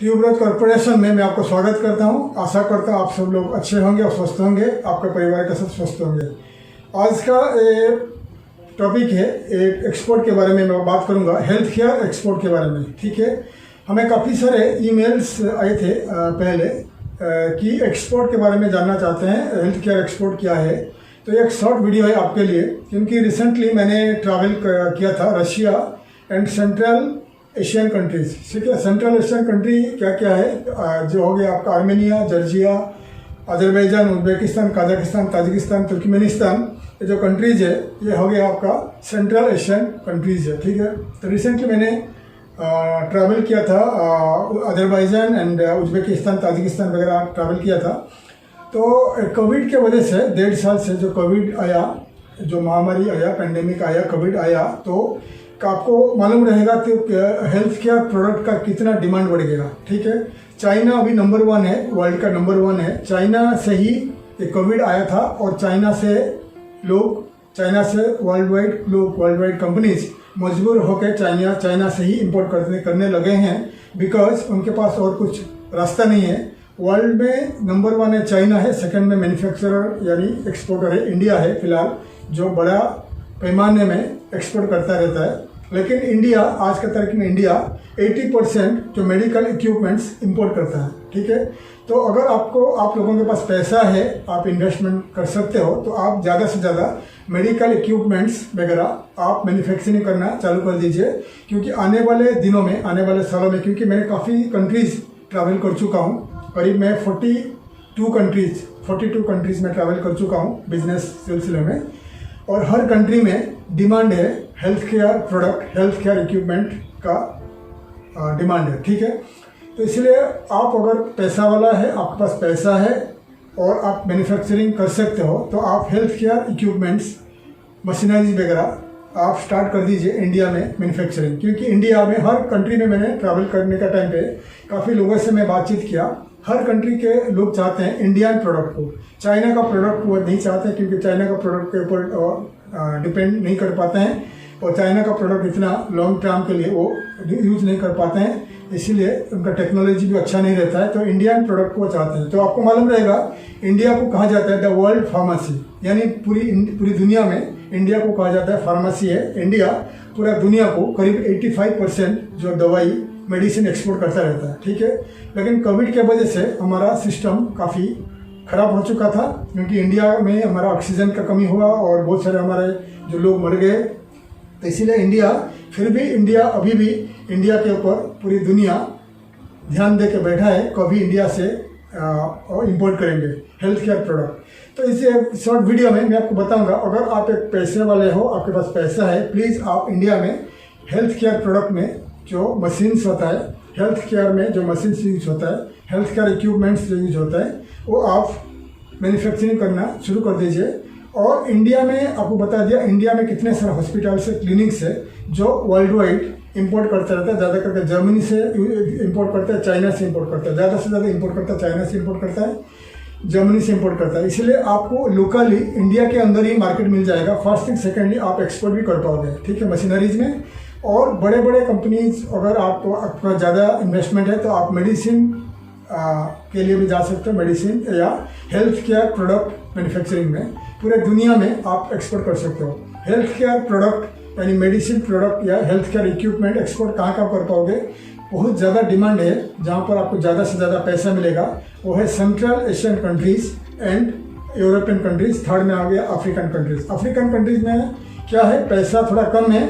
Tuberose corporation में मैं आपको स्वागत करता हूं। आशा करता हूं आप सब लोग अच्छे होंगे और स्वस्थ होंगे, आपके परिवार के साथ स्वस्थ होंगे। आज का टॉपिक है एक एक्सपोर्ट के बारे में मैं बात करूंगा, हेल्थ केयर एक्सपोर्ट के बारे में। ठीक है, हमें काफ़ी सारे ईमेल्स आए थे पहले कि एक्सपोर्ट के बारे में जानना चाहते हैं, हेल्थ केयर एक्सपोर्ट क्या है। तो एक शॉर्ट वीडियो है आपके लिए, क्योंकि रिसेंटली मैंने ट्रैवल किया था Russia and central Asian countries. ठीक है, सेंट्रल एशियन कंट्री क्या क्या है, जो हो गया आपका Armenia, Georgia, Azerbaijan, Uzbekistan, Kazakhstan, Tajikistan, Turkmenistan, ये जो कंट्रीज है ये हो गया आपका सेंट्रल एशियन कंट्रीज है। ठीक है, तो रिसेंटली मैंने ट्रैवल किया था अजरबैजान एंड उज्बेकिस्तान, ताजिकिस्तान वगैरह ट्रैवल किया था। तो कोविड के वजह से 1.5 साल से जो कोविड आया, जो महामारी आया, पेंडेमिक आया, कोविड आया, तो आपको मालूम रहेगा कि हेल्थ केयर प्रोडक्ट का कितना डिमांड बढ़ गया। ठीक है, चाइना अभी नंबर 1 है, वर्ल्ड का नंबर 1 है। चाइना से ही ये कोविड आया था और चाइना से वर्ल्ड वाइड कंपनीज मजबूर होकर चाइना से ही इंपोर्ट करने लगे हैं, बिकॉज उनके पास और कुछ रास्ता नहीं है। वर्ल्ड में नंबर 1 है चाइना है, सेकंड में मैन्युफैक्चरर यानी एक्सपोर्टर है इंडिया है फिलहाल, जो बड़ा पैमाने में एक्सपोर्ट करता रहता है। लेकिन इंडिया आज के तारीख में इंडिया 80% जो मेडिकल इक्विपमेंट्स इंपोर्ट करता है। ठीक है, तो अगर आप लोगों के पास पैसा है, आप इन्वेस्टमेंट कर सकते हो, तो आप ज़्यादा से ज़्यादा मेडिकल इक्विपमेंट्स वगैरह आप मैन्युफैक्चरिंग करना चालू कर दीजिए, क्योंकि आने वाले दिनों में, आने वाले सालों में, क्योंकि मैंने काफ़ी कंट्रीज़ ट्रैवल कर चुका हूँ, करीब मैं 42 कंट्रीज़ में ट्रैवल कर चुका हूँ बिजनेस सिलसिले में, और हर कंट्री में डिमांड है health care product, health care equipment का डिमांड है। ठीक है, तो इसलिए आप अगर पैसा वाला है, आपके पास पैसा है और आप मैन्युफैक्चरिंग कर सकते हो, तो आप हेल्थ केयर इक्विपमेंट्स, मशीनरीज वगैरह आप स्टार्ट कर दीजिए इंडिया में मैन्युफैक्चरिंग। क्योंकि इंडिया में हर कंट्री में मैंने ट्रैवल करने का टाइम पे काफ़ी लोगों से मैं बातचीत किया, हर कंट्री के लोग चाहते हैं इंडियन प्रोडक्ट को, चाइना का प्रोडक्ट वो नहीं चाहते, क्योंकि चाइना का प्रोडक्ट के ऊपर डिपेंड नहीं कर पाते हैं और चाइना का प्रोडक्ट इतना लॉन्ग टर्म के लिए वो यूज़ नहीं कर पाते हैं, इसीलिए उनका टेक्नोलॉजी भी अच्छा नहीं रहता है। तो इंडियन प्रोडक्ट को चाहते हैं। तो आपको मालूम रहेगा इंडिया को कहा जाता है द वर्ल्ड फार्मेसी, यानी पूरी दुनिया में इंडिया को कहा जाता है फार्मेसी है। इंडिया पूरा दुनिया को करीब 85% जो दवाई मेडिसिन एक्सपोर्ट करता रहता है। ठीक है, लेकिन कोविड के वजह से हमारा सिस्टम काफ़ी ख़राब हो चुका था, क्योंकि इंडिया में हमारा ऑक्सीजन का कमी हुआ और बहुत सारे हमारे जो लोग मर गए। तो इसीलिए इंडिया अभी भी इंडिया के ऊपर पूरी दुनिया ध्यान दे के बैठा है, कभी इंडिया से इंपोर्ट करेंगे हेल्थ केयर प्रोडक्ट। तो इस शॉर्ट वीडियो में मैं आपको बताऊंगा, अगर आप एक पैसे वाले हो, आपके पास पैसा है, प्लीज़ आप इंडिया में हेल्थ केयर प्रोडक्ट में जो मशीन्स होता है, हेल्थ केयर में जो मशीन्स यूज होता है, हेल्थ केयर इक्विपमेंट्स जो यूज होता है, वो आप मैन्युफैक्चरिंग करना शुरू कर दीजिए। और इंडिया में आपको बता दिया, इंडिया में कितने सारे हॉस्पिटल्स है, क्लिनिक्स है, जो वर्ल्ड वाइड इंपोर्ट करता रहता है। ज़्यादा करके जर्मनी से इंपोर्ट करता है, चाइना से इंपोर्ट करता है, ज़्यादा से ज़्यादा इंपोर्ट करता है, चाइना से इंपोर्ट करता है, जर्मनी से इंपोर्ट करता है। इसलिए आपको लोकली इंडिया के अंदर ही मार्केट मिल जाएगा। फर्स्ट थिंग, सेकेंडली आप एक्सपोर्ट भी कर पाओगे। ठीक है, मशीनरीज में। और बड़े बड़े कंपनीज, अगर आपका ज़्यादा इन्वेस्टमेंट है, तो आप मेडिसिन के लिए भी जा सकते हो, मेडिसिन या हेल्थ केयर प्रोडक्ट मैन्युफैक्चरिंग में पूरे दुनिया में आप एक्सपोर्ट कर सकते हो। हेल्थ केयर प्रोडक्ट यानी मेडिसिन प्रोडक्ट या हेल्थ केयर इक्विपमेंट एक्सपोर्ट कहाँ कर पाओगे, बहुत ज़्यादा डिमांड है, जहाँ पर आपको ज़्यादा से ज़्यादा पैसा मिलेगा, वो है central Asian countries and European countries. Third में आ गया अफ्रीकन कंट्रीज़। अफ्रीकन कंट्रीज़ में क्या है, पैसा थोड़ा कम है,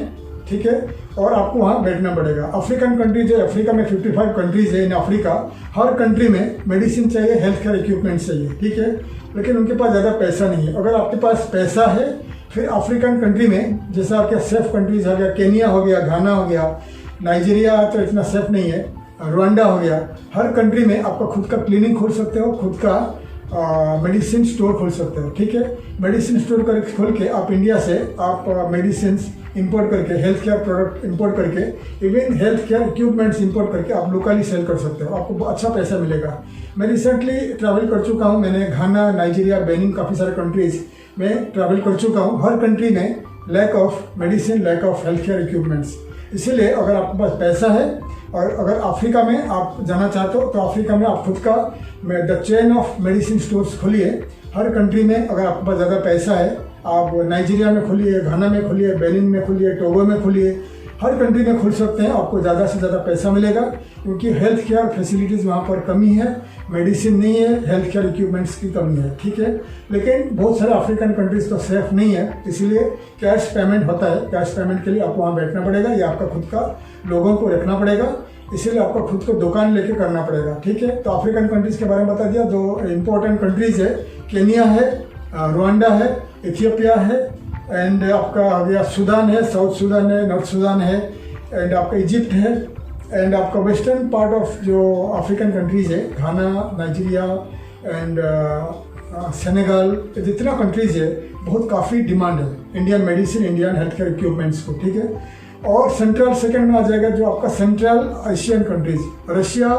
ठीक है, और आपको वहाँ बैठना पड़ेगा। अफ्रीकन कंट्रीज है, अफ्रीका में 55 कंट्रीज है इन अफ्रीका, हर कंट्री में मेडिसिन चाहिए, हेल्थ केयर इक्विपमेंट चाहिए। ठीक है, लेकिन उनके पास ज़्यादा पैसा नहीं है। अगर आपके पास पैसा है, फिर अफ्रीकन कंट्री में, जैसा आपके सेफ कंट्रीज हो गया, केनिया हो गया, घाना हो गया, नाइजीरिया तो इतना सेफ नहीं है, रुवांडा हो गया, हर कंट्री में आपका खुद का क्लिनिक खोल सकते हो, खुद का मेडिसिन स्टोर खोल सकते हो। ठीक है, मेडिसिन स्टोर खोल के आप इंडिया से आप मेडिसिन इंपोर्ट करके, हेल्थ केयर प्रोडक्ट इंपोर्ट करके, even health care equipments import करके आप लोकली सेल कर सकते हो, आपको अच्छा पैसा मिलेगा। मैं रिसेंटली ट्रैवल कर चुका हूँ, मैंने घाना, नाइजीरिया, बेनिन, काफ़ी सारे कंट्रीज में ट्रैवल कर चुका हूँ। हर कंट्री में lack of medicine, lack of health care equipments. इसीलिए अगर आपके पास पैसा है और अगर अफ्रीका में आप जाना चाहते हो तो अफ्रीका में आप खुद का the chain of medicine stores खोलिए। हर कंट्री में अगर आपके पास ज़्यादा पैसा है, आप नाइजीरिया में खोलिए, घाना में खोलिए, बेनिन में खोलिए, टोगो में खोलिए, हर कंट्री में खोल सकते हैं। आपको ज़्यादा से ज़्यादा पैसा मिलेगा क्योंकि हेल्थ केयर फैसिलिटीज़ वहाँ पर कमी है, मेडिसिन नहीं है, हेल्थ केयर इक्विपमेंट्स की कमी है, ठीक है। लेकिन बहुत सारे अफ्रीकन कंट्रीज तो सेफ नहीं है, इसीलिए कैश पेमेंट होता है। कैश पेमेंट के लिए आपको वहाँ बैठना पड़ेगा या आपका खुद का लोगों को रखना पड़ेगा, इसीलिए आपको खुद को दुकान लेके करना पड़ेगा, ठीक है। तो अफ्रीकन कंट्रीज़ के बारे में बता दिया। जो इम्पोर्टेंट कंट्रीज़ है, केनिया है, रुवांडा है, इथियोपिया है, एंड आपका आ गया सूडान है, साउथ सूडान है, नॉर्थ सूडान है, एंड आपका इजिप्ट है, एंड आपका वेस्टर्न पार्ट ऑफ जो अफ्रीकन कंट्रीज़ है, घाना, नाइजीरिया एंड सेनेगल, जितना कंट्रीज़ है बहुत काफ़ी डिमांड है Indian medicine, Indian health care equipments को, ठीक है। और सेंट्रल सेकंड में आ जाएगा जो आपका सेंट्रल एशियन कंट्रीज। रशिया,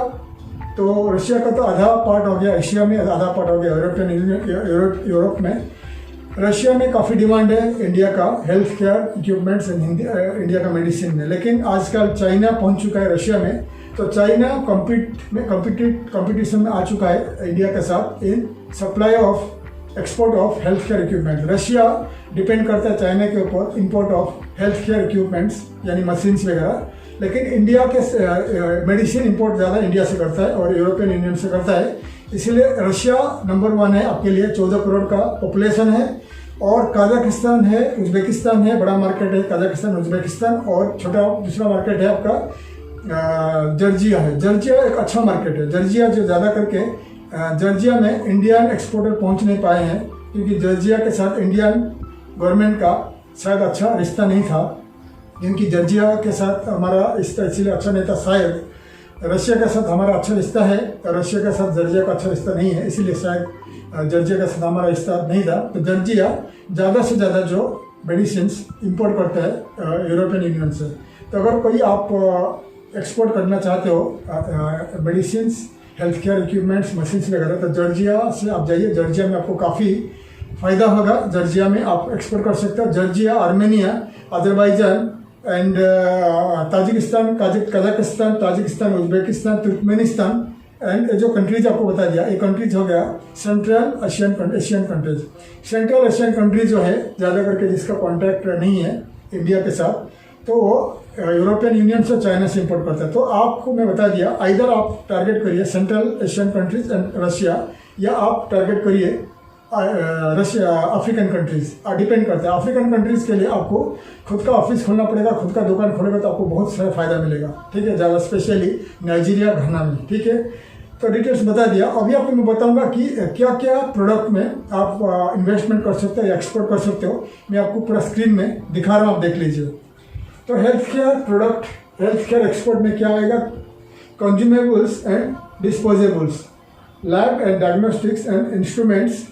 तो रशिया का तो आधा पार्ट हो गया एशिया में, आधा पार्ट हो गया यूरोप में। रशिया में काफ़ी डिमांड है इंडिया का health care equipments and India का मेडिसिन में। लेकिन आजकल चाइना पहुंच चुका है रशिया में, तो चाइना कंपटीशन में आ चुका है इंडिया के साथ in supply of export of health care equipment. Russia depend करता है चाइना के ऊपर import of health care equipments यानी मशीन्स वगैरह, लेकिन इंडिया के मेडिसिन इंपोर्ट ज़्यादा इंडिया से करता है और यूरोपियन यूनियन से करता है। इसीलिए रशिया नंबर 1 है आपके लिए, 14 करोड़ का पॉपुलेशन है। और कजाकिस्तान है, उज्बेकिस्तान है, बड़ा मार्केट है कजाकिस्तान, उज्बेकिस्तान, और छोटा दूसरा मार्केट है आपका जॉर्जिया है। जॉर्जिया एक अच्छा मार्केट है। जॉर्जिया जो ज़्यादा करके जॉर्जिया में इंडियन एक्सपोर्टर पहुंच नहीं पाए हैं क्योंकि जॉर्जिया के साथ इंडियन गवर्नमेंट का शायद अच्छा रिश्ता नहीं था, क्योंकि जॉर्जिया के साथ हमारा रिश्ता इसलिए अच्छा नहीं था। शायद रशिया के साथ हमारा अच्छा रिश्ता है, रशिया के साथ जॉर्जिया का अच्छा रिश्ता नहीं है, इसीलिए शायद जॉर्जिया के साथ हमारा रिश्ता नहीं था। तो जॉर्जिया ज़्यादा से ज़्यादा जो मेडिसिन इंपोर्ट करता है यूरोपियन यूनियन से। तो अगर कोई आप एक्सपोर्ट करना चाहते हो medicine, health care equipments, machines वगैरह, तो जॉर्जिया से आप जाइए। जॉर्जिया में आपको काफ़ी फ़ायदा होगा। जॉर्जिया में आप एक्सपोर्ट कर सकते हो। Georgia, Armenia, Azerbaijan and Tajikistan, Kazakhstan, Tajikistan, Uzbekistan, Turkmenistan and जो कंट्रीज आपको बता दिया, ये कंट्रीज हो गया central Asian countries. Central Asian countries जो है ज़्यादा करके जिसका कॉन्टैक्ट नहीं है इंडिया के साथ, तो वो यूरोपियन यूनियन से, चाइना से इंपोर्ट करता है। तो आपको मैं बता दिया, आइदर आप टारगेट करिए central Asian countries and Russia, या आप टारगेट करिए रशिया, अफ्रीकन कंट्रीज। डिपेंड करता है। अफ्रीकन कंट्रीज के लिए आपको खुद का ऑफिस खोलना पड़ेगा, खुद का दुकान खोलेगा तो आपको बहुत सारा फायदा मिलेगा, ठीक है। ज़्यादा स्पेशली नाइजीरिया, घाना में, ठीक है। तो डिटेल्स बता दिया। अभी आपको मैं बताऊंगा कि क्या क्या प्रोडक्ट में आप इन्वेस्टमेंट कर सकते हो या एक्सपोर्ट कर सकते हो। मैं आपको पूरा स्क्रीन में दिखा रहा हूँ, आप देख लीजिए। तो health care product, health care export में क्या आएगा? Consumables and disposables, lab and diagnostics and instruments,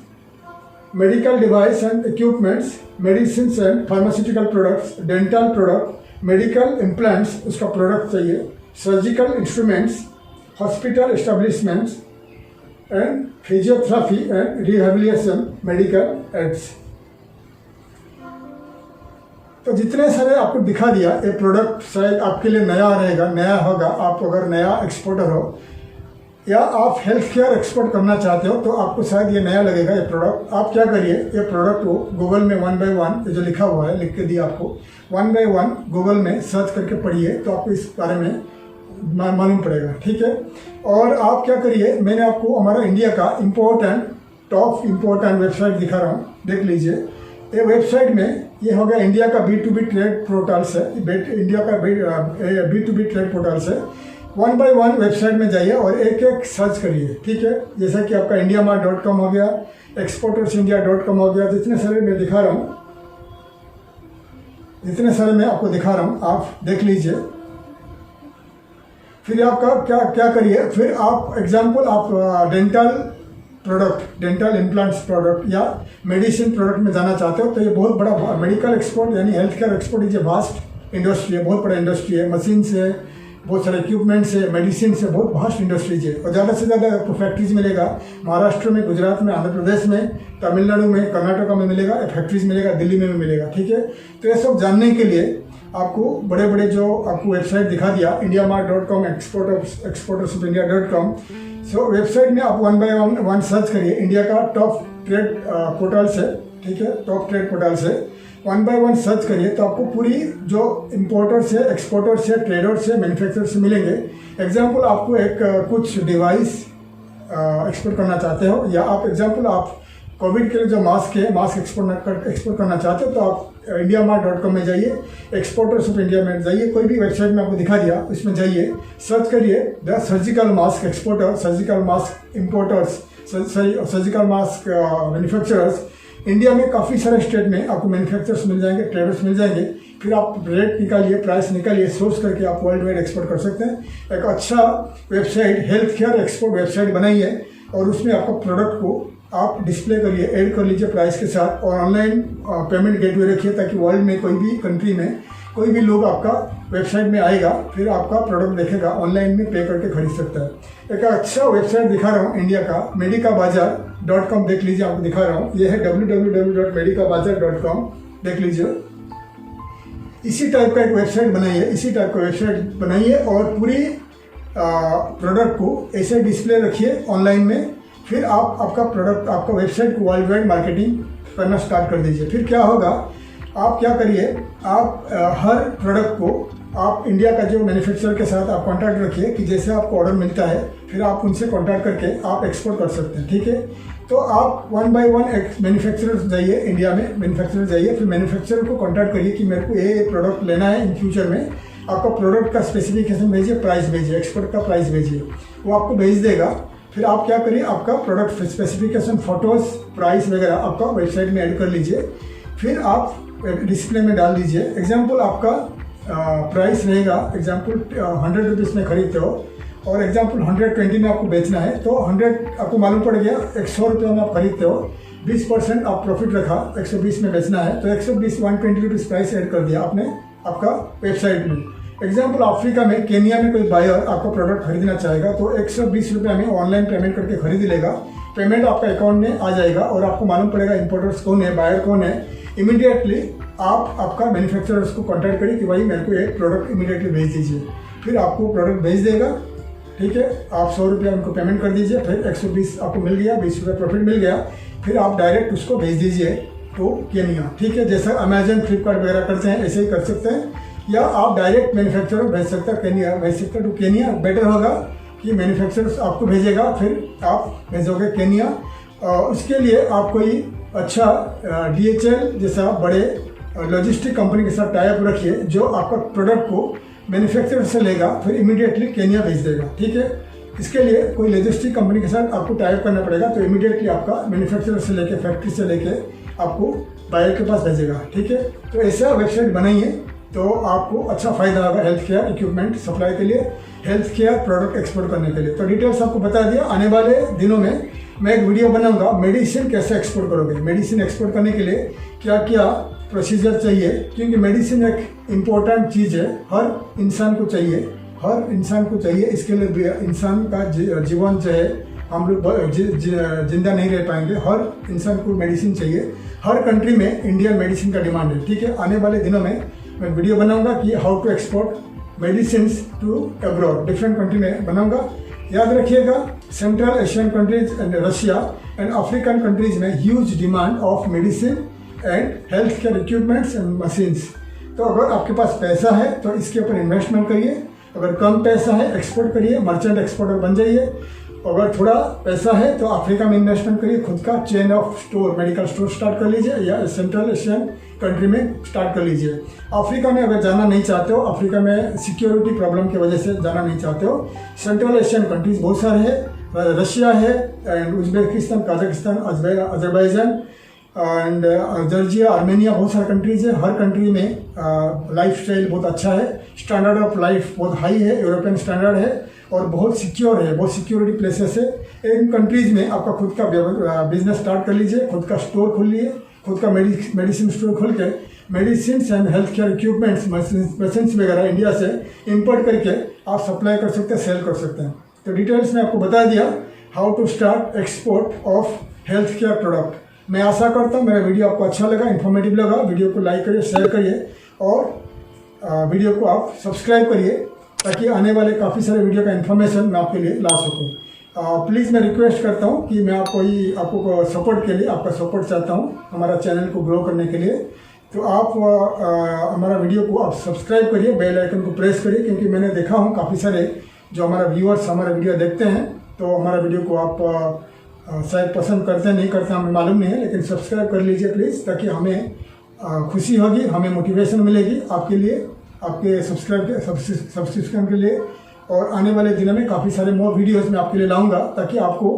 medical device and equipments, medicine and pharmaceutical products, dental product, medical implants उसका प्रोडक्ट चाहिए, surgical instruments, hospital establishments and physiotherapy and rehabilitation medical aids. तो जितने सारे आपको दिखा दिया, ये product शायद आपके लिए नया रहेगा, नया होगा। आप अगर नया एक्सपोर्टर हो या आप हेल्थ केयर एक्सपोर्ट करना चाहते हो तो आपको शायद ये नया लगेगा ये प्रोडक्ट। आप क्या करिए, ये प्रोडक्ट को गूगल में 1 by 1 जो लिखा हुआ है लिख के दिया आपको, 1 by 1 गूगल में सर्च करके पढ़िए तो आपको इस बारे में मालूम पड़ेगा, ठीक है। और आप क्या करिए, मैंने आपको हमारा इंडिया का टॉप इम्पोर्टेंट वेबसाइट दिखा रहा हूँ, देख लीजिए। ये वेबसाइट में ये हो गया इंडिया का B2B ट्रेड पोर्टल्स है, इंडिया का B2B ट्रेड पोर्टल्स है। 1 by 1 वेबसाइट में जाइए और एक एक सर्च करिए, ठीक है। जैसा कि आपका indiamart.com हो गया, exportersindia.com हो गया, जितने सारे मैं दिखा रहा हूँ, जितने सारे मैं आपको दिखा रहा हूँ, आप देख लीजिए। फिर आपका क्या करिए, फिर आप एग्जाम्पल आप dental product, dental implants product या मेडिसिन प्रोडक्ट में जाना चाहते हो तो ये बहुत बड़ा मेडिकल एक्सपोर्ट यानी health care export is a vast industry है, बहुत बड़ा इंडस्ट्री है। मशीन से, बहुत सारे इक्विपमेंट से, मेडिसिन से बहुत वास्ट इंडस्ट्रीज है और ज़्यादा से ज़्यादा आपको फैक्ट्रीज मिलेगा। महाराष्ट्र में, गुजरात में, आंध्र प्रदेश में, तमिलनाडु में, कर्नाटका में मिलेगा, फैक्ट्रीज मिलेगा, दिल्ली में भी मिलेगा, ठीक है। तो ये सब जानने के लिए आपको बड़े बड़े जो आपको वेबसाइट दिखा दिया, indiamart.com, exportersofindia.com। सो वेबसाइट में आप वन बाय वन सर्च करिए। इंडिया का टॉप ट्रेड पोर्टल से, ठीक है, टॉप ट्रेड पोर्टल से वन बाय वन सर्च करिए तो आपको पूरी जो इम्पोर्टर्स है, एक्सपोर्टर्स है, ट्रेडर्स है, मैन्युफैक्चरर्स से मिलेंगे। एग्जाम्पल आपको एक कुछ डिवाइस एक्सपोर्ट करना चाहते हो, या आप एग्जाम्पल आप कोविड के लिए जो मास्क है, मास्क एक्सपोर्ट करना चाहते हो तो आप indiamart.com में जाइए, एक्सपोर्टर्स ऑफ इंडिया में जाइए, कोई भी वेबसाइट में आपको दिखा दिया उसमें जाइए, सर्च करिए the surgical mask exporter, surgical mask importers, surgical mask manufacturers. India में काफ़ी सारे स्टेट में आपको मैन्युफैक्चरर्स मिल जाएंगे, ट्रेडर्स मिल जाएंगे। फिर आप रेट निकालिए, प्राइस निकालिए, सोर्स करके आप वर्ल्ड वाइड एक्सपोर्ट कर सकते हैं। एक अच्छा website, health care export website बनाइए और उसमें आपका प्रोडक्ट को आप डिस्प्ले करिए, ऐड कर लीजिए प्राइस के साथ, और ऑनलाइन पेमेंट गेटवे रखिए ताकि वर्ल्ड में कोई भी कंट्री में कोई भी लोग आपका वेबसाइट में आएगा, फिर आपका प्रोडक्ट देखेगा, ऑनलाइन में पे करके खरीद सकता है। एक अच्छा वेबसाइट दिखा रहा हूँ इंडिया का, medicabazaar.com देख लीजिए, आपको दिखा रहा हूँ। ये है www.medicabazaar.com, देख लीजिए। इसी टाइप का एक वेबसाइट बनाइए, इसी टाइप का वेबसाइट बनाइए और पूरी प्रोडक्ट को ऐसे डिस्प्ले रखिए ऑनलाइन में। फिर आप आपका प्रोडक्ट, आपका वेबसाइट को वर्ल्ड वाइड मार्केटिंग करना स्टार्ट कर दीजिए। फिर क्या होगा, आप क्या करिए, आप हर प्रोडक्ट को आप इंडिया का जो मैन्युफैक्चरर के साथ आप कांटेक्ट रखिए कि जैसे आपको ऑर्डर मिलता है फिर आप उनसे कांटेक्ट करके आप एक्सपोर्ट कर सकते हैं, ठीक है। तो आप वन बाय वन मैन्युफैक्चरर जाइए, इंडिया में मैन्युफैक्चरर जाइए, फिर मैन्युफैक्चरर को कांटेक्ट करिए कि मेरे को ये प्रोडक्ट लेना है इन फ्यूचर में। आपका प्रोडक्ट का स्पेसिफिकेशन भेजिए, प्राइस भेजिए, एक्सपोर्ट का प्राइस भेजिए, वो आपको भेज देगा। फिर आप क्या करिए, आपका प्रोडक्ट स्पेसिफिकेशन, फोटोज़, प्राइस वगैरह आपका वेबसाइट में ऐड कर लीजिए। फिर आप डिस्प्ले में डाल दीजिए। एग्जाम्पल आपका प्राइस रहेगा, एग्जाम्पल 100 रुपीज़ में खरीदते हो और एग्जाम्पल 120 में आपको बेचना है, तो 100 आपको मालूम पड़ गया 100 रुपये में आप खरीदते हो, 20% आप प्रॉफिट रखा, 120 में बेचना है तो 120 रुपीज़ प्राइस ऐड कर दिया आपने आपका वेबसाइट में। एग्जाम्पल अफ्रीका में, केनिया में कोई बायर आपका प्रोडक्ट खरीदना चाहेगा तो 120 रुपये में ऑनलाइन पेमेंट करके खरीद लेगा। पेमेंट आपका अकाउंट में आ जाएगा और आपको मालूम पड़ेगा इंपोर्टर्स कौन है, बायर कौन है। इमीडिएटली आप आपका मैन्युफैक्चरर्स को कांटेक्ट करिए कि भाई मेरे को एक प्रोडक्ट इमीडिएटली भेज दीजिए, फिर आपको प्रोडक्ट भेज देगा, ठीक है। आप 100 रुपया उनको पेमेंट कर दीजिए, फिर 120 आपको मिल गया, 20 रुपये प्रॉफिट मिल गया, फिर आप डायरेक्ट उसको भेज दीजिए तो केनिया, ठीक है। जैसा अमेजन, फ्लिपकार्ट वगैरह करते हैं ऐसे ही कर सकते हैं, या आप डायरेक्ट मैन्युफैक्चरर भेज सकते हैं केनिया, भेज सकते हैं तो केनिया बेटर होगा कि मैन्युफैक्चरर्स आपको भेजेगा, फिर आप भेजोगे केनिया। उसके लिए आप कोई अच्छा DHL जैसा बड़े लॉजिस्टिक कंपनी के साथ टाई अप रखिए जो आपका प्रोडक्ट को मैन्युफैक्चरर से लेगा फिर इमीडिएटली केनिया भेज देगा, ठीक है। इसके लिए कोई लॉजिस्टिक कंपनी के साथ आपको टाई अप करना पड़ेगा, तो इमीडिएटली आपका मैन्युफैक्चरर से लेके, फैक्ट्री से लेके आपको बायर के पास भेजेगा, ठीक है। तो ऐसा वेबसाइट बनाइए तो आपको अच्छा फायदा होगा हेल्थ केयर इक्विपमेंट सप्लाई के लिए, हेल्थ केयर प्रोडक्ट एक्सपोर्ट करने के लिए। तो डिटेल्स आपको बता दिया। आने वाले दिनों में मैं एक वीडियो बनाऊंगा, मेडिसिन कैसे एक्सपोर्ट करोगे, मेडिसिन एक्सपोर्ट करने के लिए क्या क्या प्रोसीजर चाहिए, क्योंकि मेडिसिन एक इम्पोर्टेंट चीज़ है, हर इंसान को चाहिए, हर इंसान को चाहिए। इसके लिए इंसान का जीवन जो है, हम लोग जिंदा नहीं रह पाएंगे, हर इंसान को मेडिसिन चाहिए। हर कंट्री में इंडियन मेडिसिन का डिमांड है, ठीक है। आने वाले दिनों में मैं वीडियो बनाऊंगा कि how to export medicine to abroad, different country में बनाऊंगा। याद रखिएगा, central Asian countries and Russia and African countries में huge demand of medicine and health care equipments and machines. तो अगर आपके पास पैसा है तो इसके ऊपर इन्वेस्टमेंट करिए, अगर कम पैसा है एक्सपोर्ट करिए, मर्चेंट एक्सपोर्टर बन जाइए। अगर थोड़ा पैसा है तो अफ्रीका में इन्वेस्टमेंट करिए, खुद का chain of store, medical store start कर लीजिए, या सेंट्रल एशियन कंट्री में स्टार्ट कर लीजिए। अफ्रीका में अगर जाना नहीं चाहते हो, अफ्रीका में सिक्योरिटी प्रॉब्लम की वजह से जाना नहीं चाहते हो, सेंट्रल एशियन कंट्रीज बहुत सारे हैं, रशिया है and Uzbekistan, Kazakhstan, Azerbaijan and Georgia, Armenia, बहुत सारे कंट्रीज है। हर कंट्री में लाइफ स्टाइल बहुत अच्छा है, स्टैंडर्ड ऑफ लाइफ बहुत हाई है, यूरोपियन स्टैंडर्ड है और बहुत सिक्योर है, बहुत सिक्योरिटी प्लेसेस है। इन कंट्रीज में आपका खुद का बिजनेस स्टार्ट कर लीजिए, खुद का स्टोर खोल लिए, खुद का मेडिसिन स्टोर खोल के medicine and health care equipments, machine वगैरह इंडिया से इंपोर्ट करके आप सप्लाई कर सकते हैं, सेल कर सकते हैं। तो डिटेल्स में आपको बता दिया how to start export of health care product. मैं आशा करता हूँ मेरा वीडियो आपको अच्छा लगा, इन्फॉर्मेटिव लगा। वीडियो को लाइक करिए, शेयर करिए और वीडियो को आप सब्सक्राइब करिए ताकि आने वाले काफ़ी सारे वीडियो का इन्फॉर्मेशन मैं आपके लिए ला सकूँ। प्लीज़ मैं रिक्वेस्ट करता हूँ कि मैं आपको सपोर्ट के लिए आपका सपोर्ट चाहता हूँ हमारा चैनल को ग्रो करने के लिए। तो आप हमारा वीडियो को आप सब्सक्राइब करिए, बेल आइकन को प्रेस करिए, क्योंकि मैंने देखा हूँ काफ़ी सारे जो हमारा व्यूअर्स हमारा वीडियो देखते हैं तो हमारा वीडियो को आप शायद पसंद करते नहीं करते हमें मालूम नहीं है, लेकिन सब्सक्राइब कर लीजिए प्लीज़, ताकि हमें खुशी होगी, हमें मोटिवेशन मिलेगी आपके लिए, आपके सब्सक्रिप्शन के लिए। और आने वाले दिनों में काफ़ी सारे मोर वीडियोस मैं आपके लिए लाऊंगा ताकि आपको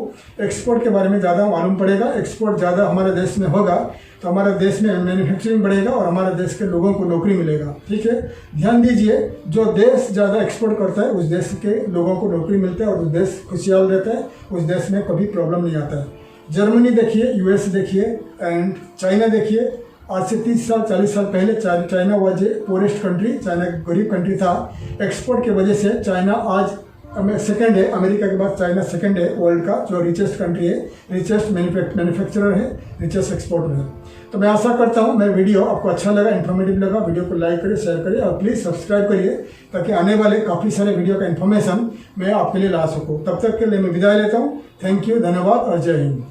एक्सपोर्ट के बारे में ज़्यादा मालूम पड़ेगा। एक्सपोर्ट ज़्यादा हमारे देश में होगा तो हमारे देश में मैन्युफैक्चरिंग बढ़ेगा और हमारे देश के लोगों को नौकरी मिलेगा। ठीक है, ध्यान दीजिए, जो देश ज़्यादा एक्सपोर्ट करता है उस देश के लोगों को नौकरी मिलता है और उस देश खुशहाल रहता है, उस देश में कभी प्रॉब्लम नहीं आता है। जर्मनी देखिए, यूएस देखिए एंड चाइना देखिए। आज से 30 साल 40 साल पहले China was a forest country, China गरीब कंट्री था। एक्सपोर्ट की वजह से चाइना आज सेकंड है, अमेरिका के बाद चाइना सेकंड है वर्ल्ड का जो रिचेस्ट कंट्री है, रिचेस्ट मैन्युफैक्चरर है, रिचेस्ट एक्सपोर्टर है। तो मैं आशा करता हूँ मैं वीडियो आपको अच्छा लगा, इन्फॉर्मेटिव लगा। वीडियो को लाइक करिए, शेयर करिए और प्लीज़ सब्सक्राइब करिए ताकि आने वाले काफ़ी सारे वीडियो का इन्फॉर्मेशन मैं आपके लिए ला सकूँ। तब तक के लिए मैं विदाई लेता हूँ। थैंक यू, धन्यवाद और जय हिंद।